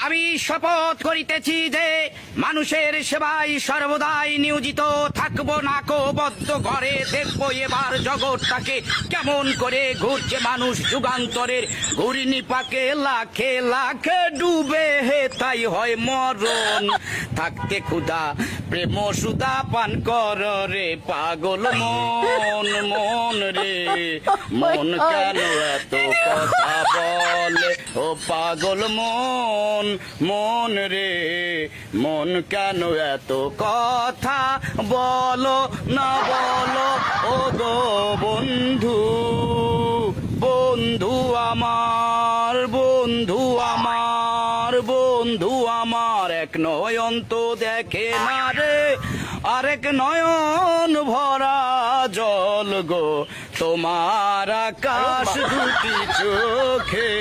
আমি শপথ করিতেছি যে মানুষের সেবায় সর্বদাই নিয়োজিত থাকবো। নাকবদ্ধ ঘরে দেখবো এবার জগৎটাকে কেমন করে ঘুরছে মানুষ যুগান্তরের ঘূর্ণিপাকে লাখে লাখে ডুবে হে তাই হয় মরণ। থাকতে ক্ষুধা প্রেম সুধা পান কর রে পাগল মন। মন রে মন কেন এত কথা বলে ও পাগল মন। মন রে মন কেন এত কথা বলো না বলো ও গো বন্ধু। বন্ধু আমার বন্ধু আমার বন্ধু আমার এক নয়ন তো দেখে না রে আরেক নয়ন ভরা জল গো তোমার আকাশ দুটি চোখে।